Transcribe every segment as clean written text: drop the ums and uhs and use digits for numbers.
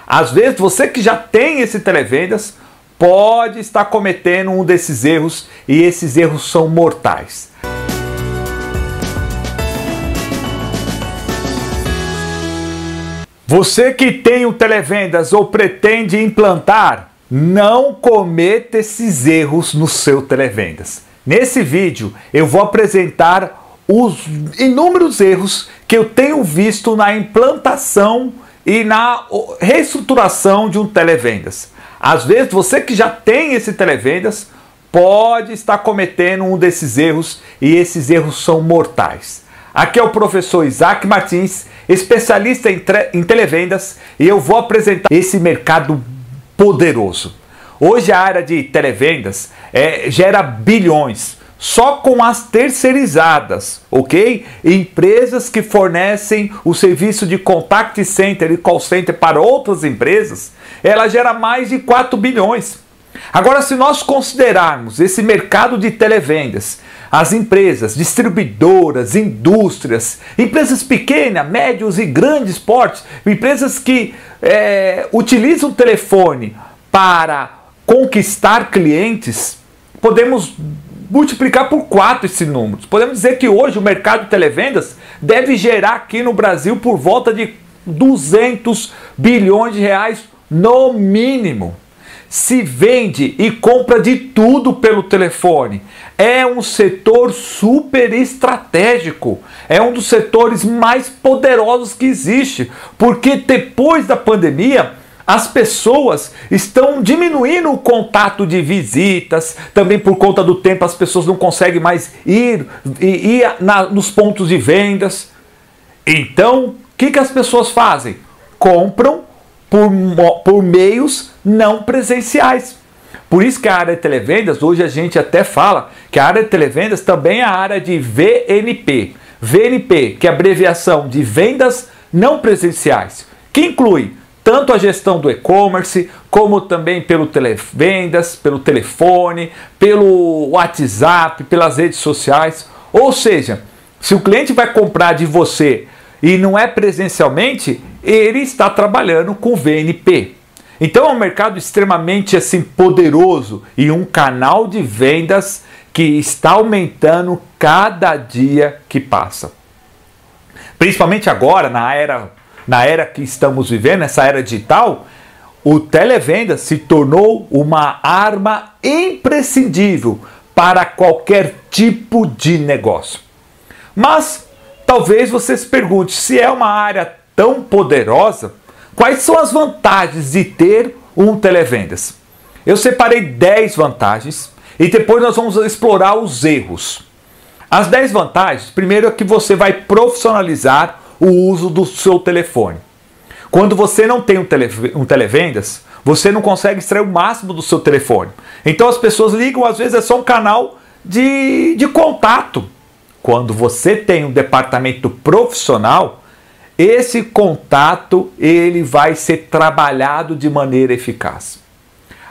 Às vezes você que já tem esse televendas pode estar cometendo um desses erros e esses erros são mortais. Você que tem um televendas ou pretende implantar, não cometa esses erros no seu televendas. Nesse vídeo eu vou apresentar os inúmeros erros que eu tenho visto na implantação e na reestruturação de um televendas. Às vezes você que já tem esse televendas pode estar cometendo um desses erros e esses erros são mortais. Aqui é o professor Isaac Martins, especialista em televendas, e eu vou apresentar esse mercado poderoso. Hoje a área de televendas gera bilhões, só com as terceirizadas, ok? Empresas que fornecem o serviço de contact center e call center para outras empresas, ela gera mais de 4 bilhões. Agora, se nós considerarmos esse mercado de televendas, as empresas, distribuidoras, indústrias, empresas pequenas, médios e grandes portes, empresas que utilizam o telefone para conquistar clientes, podemos multiplicar por 4 esse número. Podemos dizer que hoje o mercado de televendas deve gerar aqui no Brasil por volta de 200 bilhões de reais no mínimo. Se vende e compra de tudo pelo telefone. É um setor super estratégico. É um dos setores mais poderosos que existe. Porque depois da pandemia, as pessoas estão diminuindo o contato de visitas. Também por conta do tempo as pessoas não conseguem mais ir nos pontos de vendas. Então, o que as pessoas fazem? Compram por meios não presenciais. Por isso que a área de televendas, hoje a gente até fala que a área de televendas também é a área de VNP. VNP, que é a abreviação de vendas não presenciais, que inclui tanto a gestão do e-commerce, como também pelo televendas, pelo telefone, pelo WhatsApp, pelas redes sociais. Ou seja, se o cliente vai comprar de você e não é presencialmente, ele está trabalhando com VNP. Então é um mercado extremamente assim poderoso e um canal de vendas que está aumentando cada dia que passa. Principalmente agora, na era que estamos vivendo, essa era digital, o televendas se tornou uma arma imprescindível para qualquer tipo de negócio. Mas talvez você se pergunte, se é uma área tão poderosa, quais são as vantagens de ter um televendas? Eu separei 10 vantagens e depois nós vamos explorar os erros. As 10 vantagens, primeiro é que você vai profissionalizar o uso do seu telefone. Quando você não tem um televendas, você não consegue extrair o máximo do seu telefone. Então as pessoas ligam, às vezes é só um canal de contato. Quando você tem um departamento profissional, esse contato ele vai ser trabalhado de maneira eficaz.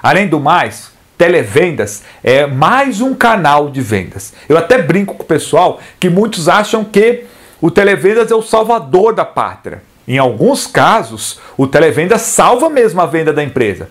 Além do mais, televendas é mais um canal de vendas. Eu até brinco com o pessoal que muitos acham que o televendas é o salvador da pátria. Em alguns casos, o televendas salva mesmo a venda da empresa.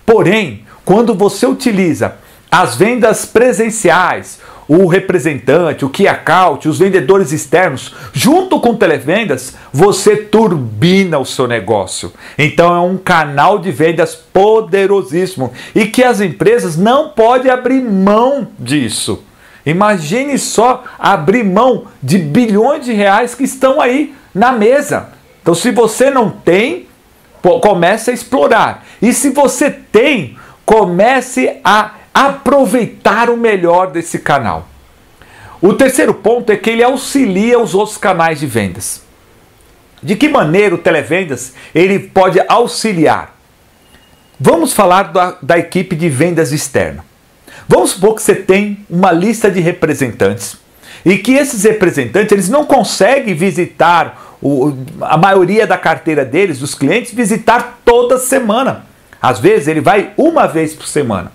Porém, quando você utiliza as vendas presenciais, o representante, o key account, os vendedores externos, junto com televendas, você turbina o seu negócio. Então é um canal de vendas poderosíssimo e que as empresas não podem abrir mão disso. Imagine só abrir mão de bilhões de reais que estão aí na mesa. Então se você não tem, comece a explorar. E se você tem, comece a aproveitar o melhor desse canal. O terceiro ponto é que ele auxilia os outros canais de vendas. De que maneira o televendas ele pode auxiliar? Vamos falar da equipe de vendas externa. Vamos supor que você tem uma lista de representantes e que esses representantes eles não conseguem visitar a maioria da carteira deles, dos clientes, visitar toda semana. Às vezes ele vai uma vez por semana.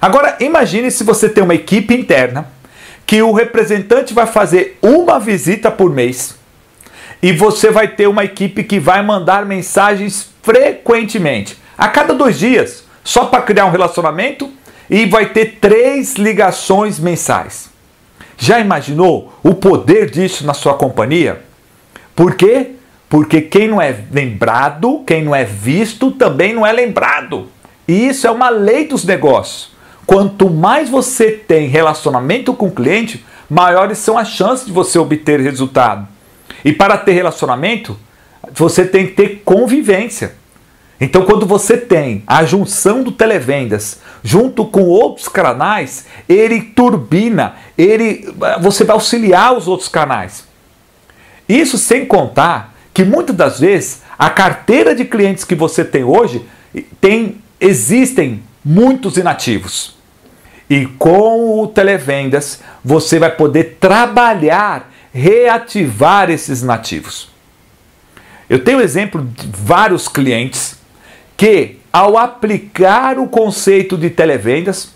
Agora, imagine se você tem uma equipe interna que o representante vai fazer uma visita por mês e você vai ter uma equipe que vai mandar mensagens frequentemente, a cada 2 dias, só para criar um relacionamento, e vai ter 3 ligações mensais. Já imaginou o poder disso na sua companhia? Por quê? Porque quem não é lembrado, quem não é visto, também não é lembrado. E isso é uma lei dos negócios. Quanto mais você tem relacionamento com o cliente, maiores são as chances de você obter resultado. E para ter relacionamento, você tem que ter convivência. Então, quando você tem a junção do televendas junto com outros canais, ele turbina, você vai auxiliar os outros canais. Isso sem contar que muitas das vezes a carteira de clientes que você tem hoje existem muitos inativos. E com o televendas você vai poder trabalhar, reativar esses inativos. Eu tenho exemplo de vários clientes que, ao aplicar o conceito de televendas,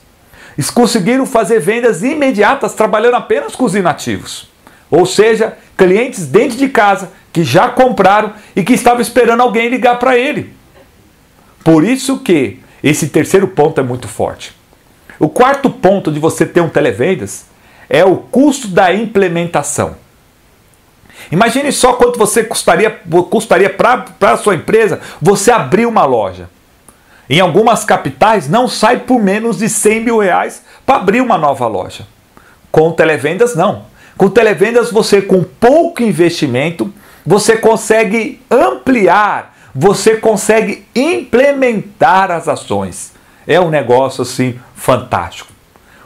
eles conseguiram fazer vendas imediatas trabalhando apenas com os inativos. Ou seja, clientes dentro de casa que já compraram e que estavam esperando alguém ligar para ele. Por isso que esse terceiro ponto é muito forte. O quarto ponto de você ter um televendas é o custo da implementação. Imagine só quanto você custaria para a sua empresa você abrir uma loja. Em algumas capitais não sai por menos de 100 mil reais para abrir uma nova loja. Com televendas não. Com televendas você, com pouco investimento, você consegue ampliar, você consegue implementar as ações. É um negócio assim fantástico.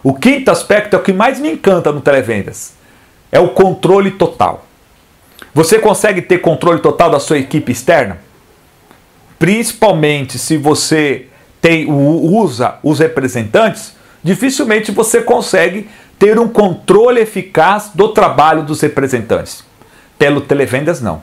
O quinto aspecto é o que mais me encanta no televendas. É o controle total. Você consegue ter controle total da sua equipe externa? Principalmente se você usa os representantes, dificilmente você consegue ter um controle eficaz do trabalho dos representantes. Pelo televendas não.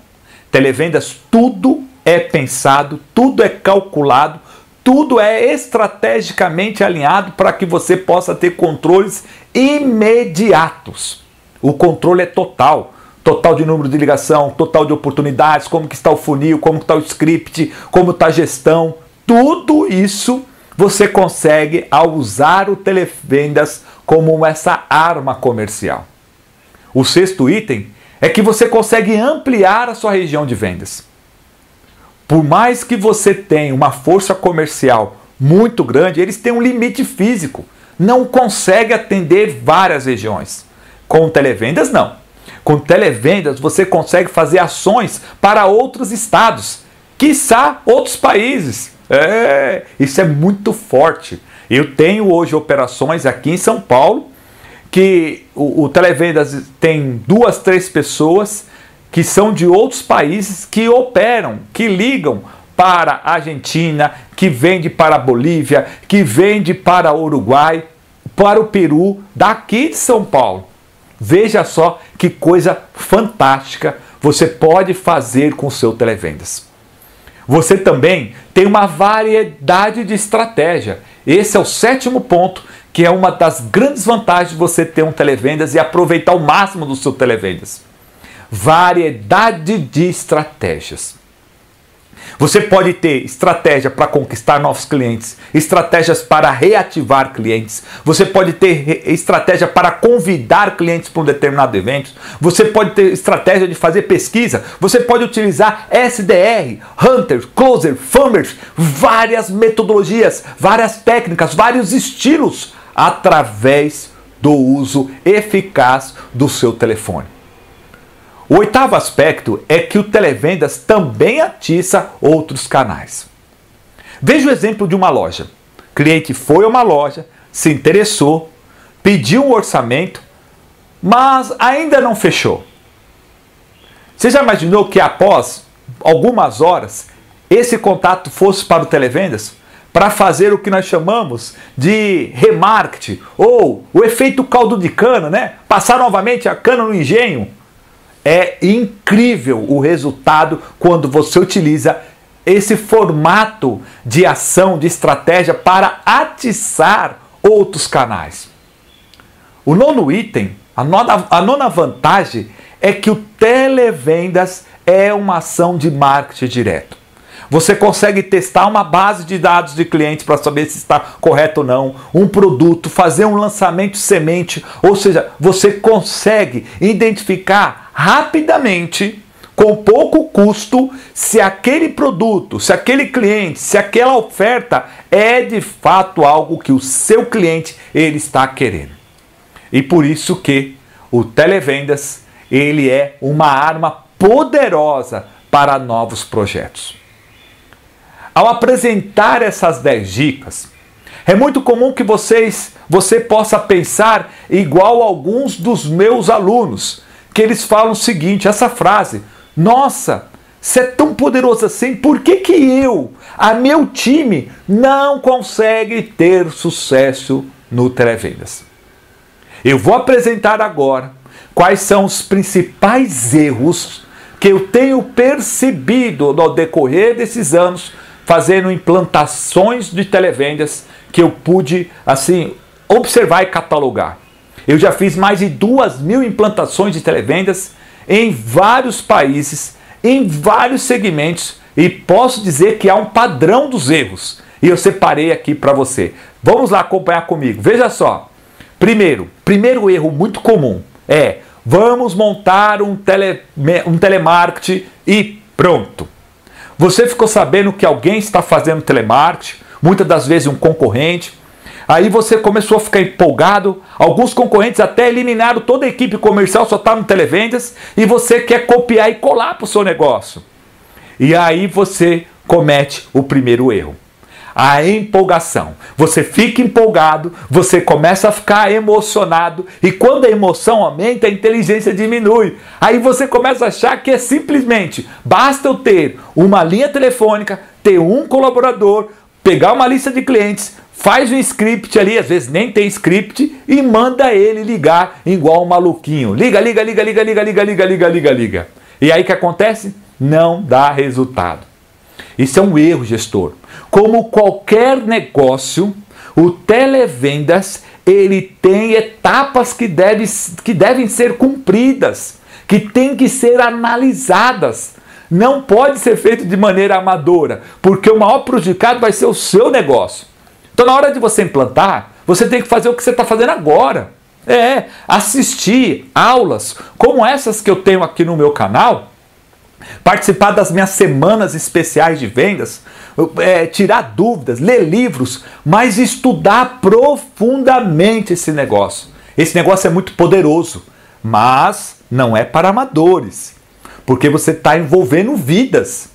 Televendas tudo é pensado, tudo é calculado, tudo é estrategicamente alinhado para que você possa ter controles imediatos. O controle é total. Total de número de ligação, total de oportunidades, como que está o funil, como que está o script, como está a gestão. Tudo isso você consegue ao usar o televendas como essa arma comercial. O sexto item é que você consegue ampliar a sua região de vendas. Por mais que você tenha uma força comercial muito grande, eles têm um limite físico. Não consegue atender várias regiões. Com televendas, não. Com televendas, você consegue fazer ações para outros estados, quiçá outros países. Isso é muito forte. Eu tenho hoje operações aqui em São Paulo, que o televendas tem 2, 3 pessoas que são de outros países que operam, que ligam para a Argentina, que vende para a Bolívia, que vende para o Uruguai, para o Peru, daqui de São Paulo. Veja só que coisa fantástica você pode fazer com o seu televendas. Você também tem uma variedade de estratégia. Esse é o 7º ponto, que é uma das grandes vantagens de você ter um televendas e aproveitar o máximo do seu televendas. Variedade de estratégias. Você pode ter estratégia para conquistar novos clientes, estratégias para reativar clientes, você pode ter estratégia para convidar clientes para um determinado evento, você pode ter estratégia de fazer pesquisa, você pode utilizar SDR, Hunter, Closer, Farmers, várias metodologias, várias técnicas, vários estilos através do uso eficaz do seu telefone. O 8º aspecto é que o televendas também atiça outros canais. Veja o exemplo de uma loja. O cliente foi a uma loja, se interessou, pediu um orçamento, mas ainda não fechou. Você já imaginou que após algumas horas esse contato fosse para o televendas para fazer o que nós chamamos de remarketing ou o efeito caldo de cana, né? Passar novamente a cana no engenho. É incrível o resultado quando você utiliza esse formato de ação, de estratégia para atiçar outros canais. O 9º item, a nona vantagem é que o televendas é uma ação de marketing direto. Você consegue testar uma base de dados de clientes para saber se está correto ou não, um produto, fazer um lançamento semente, ou seja, você consegue identificar rapidamente, com pouco custo, se aquele produto, se aquele cliente, se aquela oferta é de fato algo que o seu cliente ele está querendo. E por isso que o televendas ele é uma arma poderosa para novos projetos. Ao apresentar essas 10 dicas, é muito comum que você possa pensar igual a alguns dos meus alunos, que eles falam o seguinte, essa frase: nossa, você é tão poderoso assim, por que meu time não consegue ter sucesso no televendas? Eu vou apresentar agora quais são os principais erros que eu tenho percebido no decorrer desses anos, fazendo implantações de televendas que eu pude, assim, observar e catalogar. Eu já fiz mais de 2.000 implantações de televendas em vários países, em vários segmentos, e posso dizer que há um padrão dos erros. E eu separei aqui para você. Vamos lá acompanhar comigo. Veja só. Primeiro erro muito comum é: vamos montar um telemarketing e pronto. Você ficou sabendo que alguém está fazendo telemarketing, muitas das vezes um concorrente. Aí você começou a ficar empolgado, alguns concorrentes até eliminaram toda a equipe comercial, só está no televendas, e você quer copiar e colar para o seu negócio. E aí você comete o primeiro erro. A empolgação. Você fica empolgado, você começa a ficar emocionado, e quando a emoção aumenta, a inteligência diminui. Aí você começa a achar que é simplesmente, basta eu ter uma linha telefônica, ter um colaborador, pegar uma lista de clientes, faz um script ali, às vezes nem tem script, e manda ele ligar igual um maluquinho. Liga. E aí o que acontece? Não dá resultado. Isso é um erro, gestor. Como qualquer negócio, o televendas ele tem etapas que devem ser cumpridas, que têm que ser analisadas. Não pode ser feito de maneira amadora, porque o maior prejudicado vai ser o seu negócio. Então, na hora de você implantar, você tem que fazer o que você está fazendo agora. Assistir aulas como essas que eu tenho aqui no meu canal, participar das minhas semanas especiais de vendas, tirar dúvidas, ler livros, mas estudar profundamente esse negócio. Esse negócio é muito poderoso, mas não é para amadores, porque você está envolvendo vidas.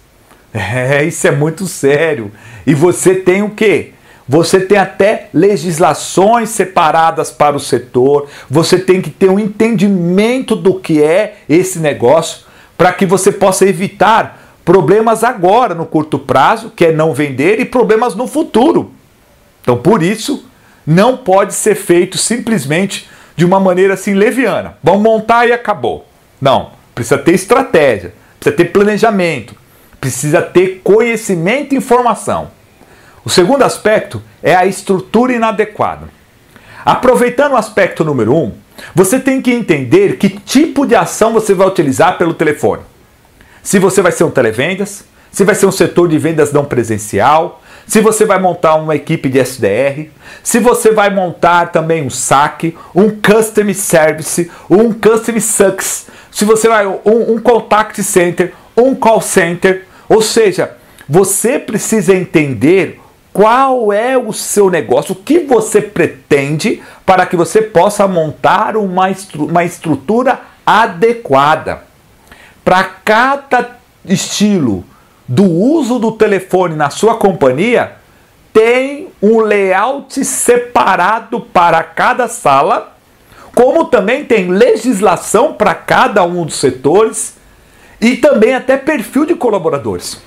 Isso é muito sério. E você tem o quê? Você tem até legislações separadas para o setor, você tem que ter um entendimento do que é esse negócio, para que você possa evitar problemas agora, no curto prazo, que é não vender, e problemas no futuro. Então, por isso, não pode ser feito simplesmente de uma maneira assim leviana. Vamos montar e acabou. Não, precisa ter estratégia, precisa ter planejamento, precisa ter conhecimento e informação. O segundo aspecto é a estrutura inadequada. Aproveitando o aspecto número 1, você tem que entender que tipo de ação você vai utilizar pelo telefone. Se você vai ser um televendas, se vai ser um setor de vendas não presencial, se você vai montar uma equipe de SDR, se você vai montar também um saque, um Customer Service, um Customer Success, se você vai um Contact Center, um Call Center, ou seja, você precisa entender qual é o seu negócio, o que você pretende para que você possa montar uma estrutura adequada. Para cada estilo do uso do telefone na sua companhia, tem um layout separado para cada sala, como também tem legislação para cada um dos setores e também até perfil de colaboradores.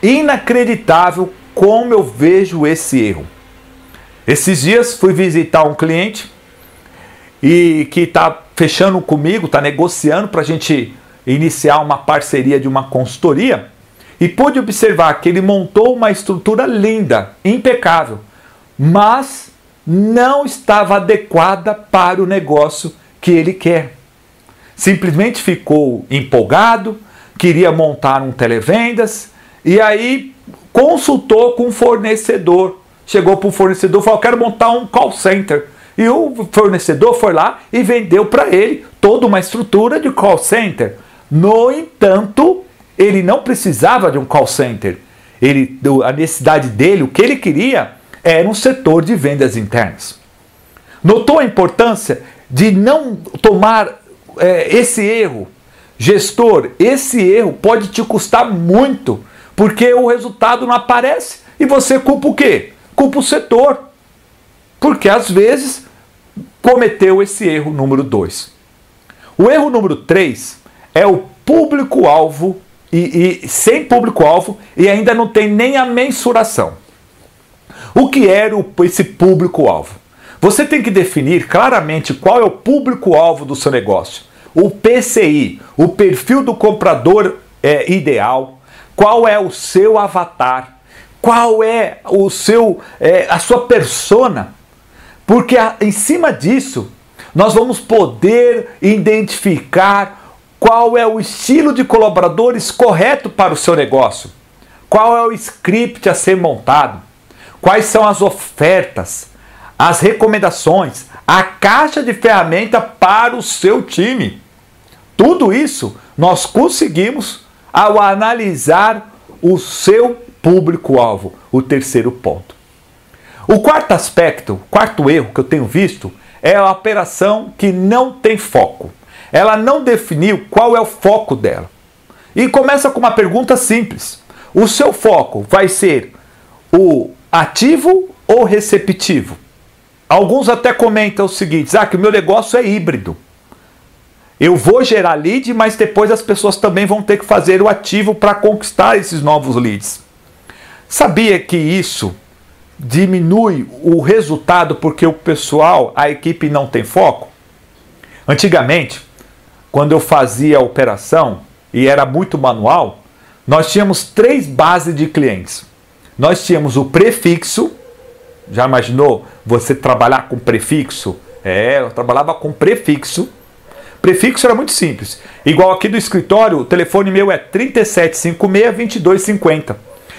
Inacreditável como eu vejo esse erro. Esses dias fui visitar um cliente e que está fechando comigo, está negociando para a gente iniciar uma parceria de uma consultoria, e pude observar que ele montou uma estrutura linda, impecável, mas não estava adequada para o negócio que ele quer. Simplesmente ficou empolgado, queria montar um televendas e aí consultou com o fornecedor. Chegou para o fornecedor e falou: quero montar um call center. E o fornecedor foi lá e vendeu para ele toda uma estrutura de call center. No entanto, ele não precisava de um call center. A necessidade dele, o que ele queria, era um setor de vendas internas. Notou a importância de não tomar esse erro? Gestor, esse erro pode te custar muito, porque o resultado não aparece e você culpa o quê? Culpa o setor. Porque às vezes cometeu esse erro número 2. O erro número 3 é o público-alvo e sem público-alvo e ainda não tem nem a mensuração. O que era esse público-alvo? Você tem que definir claramente qual é o público-alvo do seu negócio. O PCI, o perfil do comprador ideal, qual é o seu avatar, qual é a sua persona, porque em cima disso nós vamos poder identificar qual é o estilo de colaboradores correto para o seu negócio, qual é o script a ser montado, quais são as ofertas, as recomendações, a caixa de ferramenta para o seu time. Tudo isso nós conseguimos ao analisar o seu público-alvo, o terceiro ponto. O quarto aspecto, quarto erro que eu tenho visto é a operação que não tem foco. Ela não definiu qual é o foco dela. E começa com uma pergunta simples. O seu foco vai ser o ativo ou receptivo? Alguns até comentam o seguinte: que o meu negócio é híbrido. Eu vou gerar lead, mas depois as pessoas também vão ter que fazer o ativo para conquistar esses novos leads. Sabia que isso diminui o resultado porque o pessoal, a equipe não tem foco? Antigamente, quando eu fazia a operação e era muito manual, nós tínhamos 3 bases de clientes. Nós tínhamos o prefixo. Já imaginou você trabalhar com prefixo? Eu trabalhava com prefixo. Prefixo era muito simples. Igual aqui do escritório, o telefone meu é 3756-2250.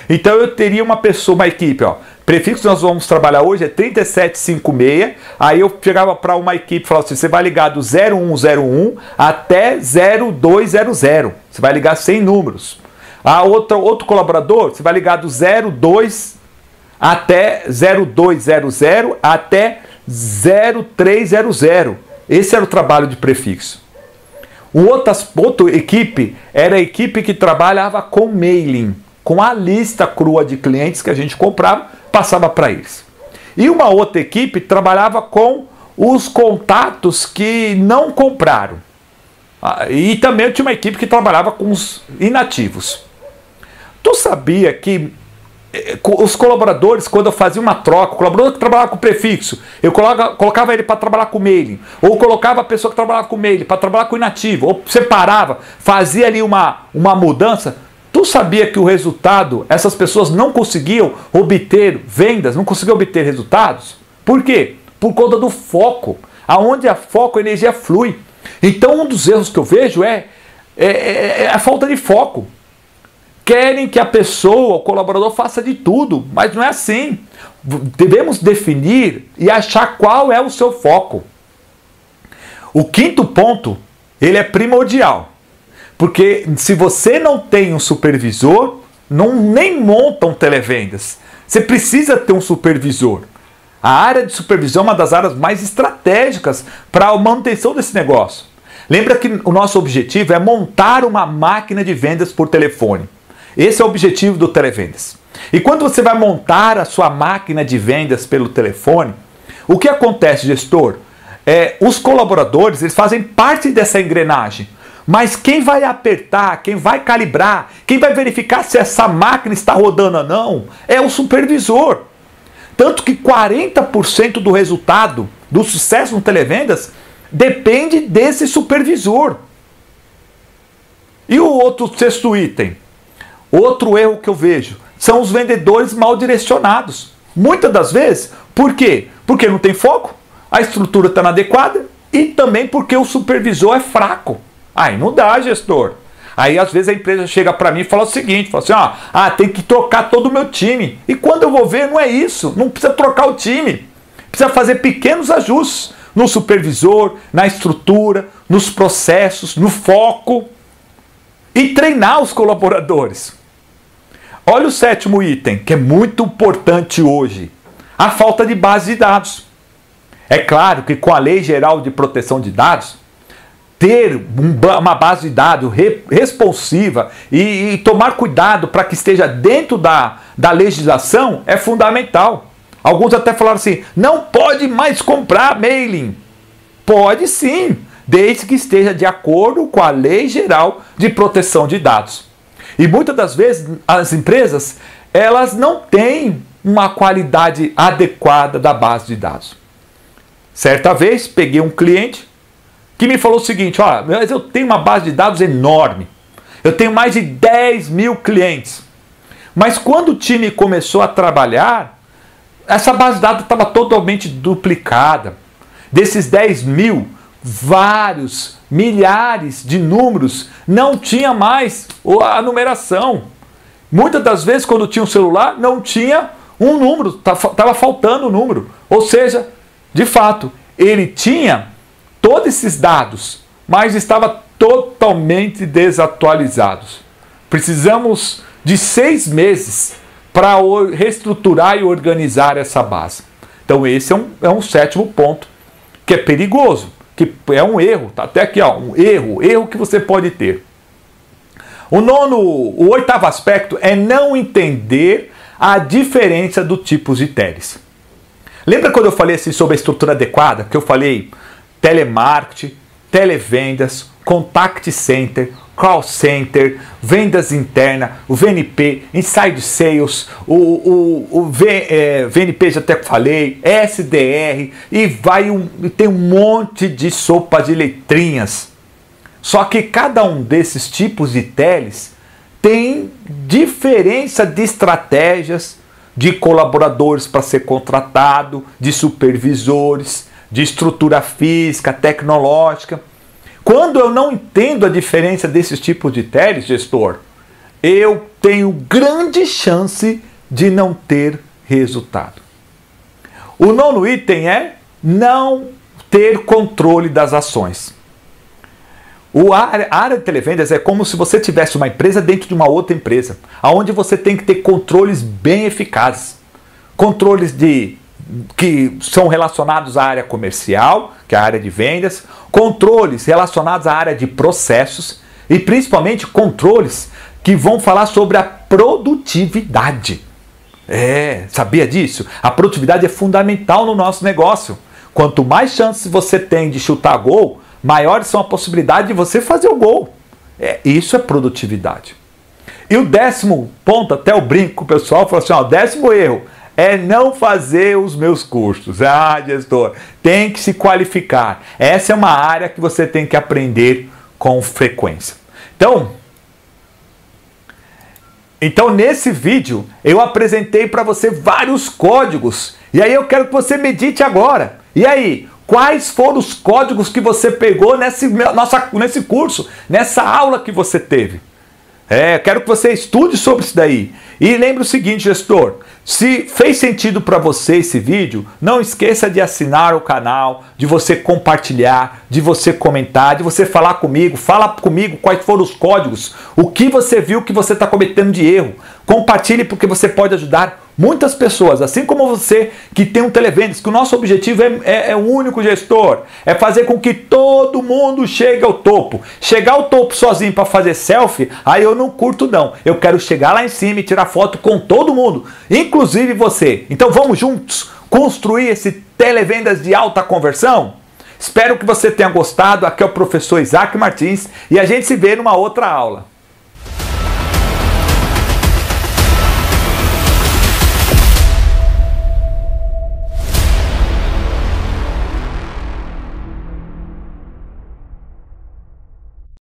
Então eu teria uma equipe, prefixo que nós vamos trabalhar hoje é 3756. Aí eu chegava para uma equipe e falava assim: você vai ligar do 0101 até 0200. Você vai ligar 100 números. Outro colaborador, você vai ligar do 02 até 0200 até 0300. Esse era o trabalho de prefixo. Outra equipe era a equipe que trabalhava com mailing, com a lista crua de clientes que a gente comprava, passava para eles. E uma outra equipe trabalhava com os contatos que não compraram. E também tinha uma equipe que trabalhava com os inativos. Tu sabia que os colaboradores, quando eu fazia uma troca, o colaborador que trabalhava com prefixo, eu colocava ele para trabalhar com mailing, ou colocava a pessoa que trabalhava com mailing para trabalhar com inativo, ou separava, fazia ali uma mudança. Tu sabia que o resultado, essas pessoas não conseguiam obter vendas, não conseguiam obter resultados? Por quê? Por conta do foco. Aonde há foco, a energia flui. Então um dos erros que eu vejo é a falta de foco. Querem que a pessoa, o colaborador, faça de tudo, mas não é assim. Devemos definir e achar qual é o seu foco. O quinto ponto, ele é primordial. Porque se você não tem um supervisor, nem monta um televendas. Você precisa ter um supervisor. A área de supervisão é uma das áreas mais estratégicas para a manutenção desse negócio. Lembra que o nosso objetivo é montar uma máquina de vendas por telefone. Esse é o objetivo do televendas. E quando você vai montar a sua máquina de vendas pelo telefone, o que acontece, gestor? Os colaboradores, eles fazem parte dessa engrenagem. Mas quem vai apertar, quem vai calibrar, quem vai verificar se essa máquina está rodando ou não, é o supervisor. Tanto que 40% do resultado, do sucesso no televendas, depende desse supervisor. E o outro sexto item? Outro erro que eu vejo são os vendedores mal direcionados. Muitas das vezes, por quê? Porque não tem foco, a estrutura está inadequada e também porque o supervisor é fraco. Aí não dá, gestor. Aí às vezes a empresa chega para mim e fala o seguinte, fala assim, tem que trocar todo o meu time. E quando eu vou ver, não é isso, não precisa trocar o time. Precisa fazer pequenos ajustes no supervisor, na estrutura, nos processos, no foco e treinar os colaboradores. Olha o 7º item, que é muito importante hoje. A falta de base de dados. É claro que com a Lei Geral de Proteção de Dados, ter uma base de dados responsiva e tomar cuidado para que esteja dentro da legislação é fundamental. Alguns até falaram assim, não pode mais comprar mailing. Pode sim, desde que esteja de acordo com a Lei Geral de Proteção de Dados. E muitas das vezes as empresas, elas não têm uma qualidade adequada da base de dados. Certa vez, peguei um cliente que me falou o seguinte, mas eu tenho uma base de dados enorme. Eu tenho mais de 10 mil clientes. Mas quando o time começou a trabalhar, essa base de dados estava totalmente duplicada. Desses 10 mil, vários, milhares de números não tinha mais a numeração. Muitas das vezes, quando tinha um celular, não tinha um número, estava faltando um número. Ou seja, de fato, ele tinha todos esses dados, mas estava totalmente desatualizados. Precisamos de 6 meses para reestruturar e organizar essa base. Então esse é um 7º ponto, que é perigoso, que é um erro, tá até aqui, um erro que você pode ter. O 8º aspecto é não entender a diferença do tipos de teles. Lembra quando eu falei assim sobre a estrutura adequada, que eu falei telemarketing, televendas, contact center, call center, vendas internas, o VNP, inside sales, VNP já até falei, SDR, e tem um monte de sopa de letrinhas. Só que cada um desses tipos de teles tem diferença de estratégias, de colaboradores para ser contratado, de supervisores, de estrutura física, tecnológica. Quando eu não entendo a diferença desses tipos de teles, gestor, eu tenho grande chance de não ter resultado. O 9º item é não ter controle das ações. A área de televendas é como se você tivesse uma empresa dentro de uma outra empresa, onde você tem que ter controles bem eficazes. Controles que são relacionados à área comercial, que é a área de vendas, controles relacionados à área de processos e principalmente controles que vão falar sobre a produtividade. Sabia disso? A produtividade é fundamental no nosso negócio. Quanto mais chances você tem de chutar gol, maiores são a possibilidade de você fazer o gol. Isso é produtividade. E o 10º ponto, até eu brinco com o pessoal, falo assim, o 10º erro é não fazer os meus cursos. Gestor, tem que se qualificar. Essa é uma área que você tem que aprender com frequência. Então nesse vídeo eu apresentei para você vários códigos. E aí eu quero que você medite agora. E aí, quais foram os códigos que você pegou nesse curso, nessa aula que você teve? Quero que você estude sobre isso daí. E lembre o seguinte, gestor, se fez sentido para você esse vídeo, não esqueça de assinar o canal, de você compartilhar, de você comentar, de você falar comigo. Fala comigo quais foram os códigos, o que você viu que você está cometendo de erro. Compartilhe porque você pode ajudar muitas pessoas, assim como você que tem um televendas, que o nosso objetivo é único, gestor, é fazer com que todo mundo chegue ao topo. Chegar ao topo sozinho para fazer selfie, aí eu não curto não. Eu quero chegar lá em cima e tirar foto com todo mundo, inclusive você. Então vamos juntos construir esse televendas de alta conversão? Espero que você tenha gostado. Aqui é o professor Isaac Martins e a gente se vê numa outra aula.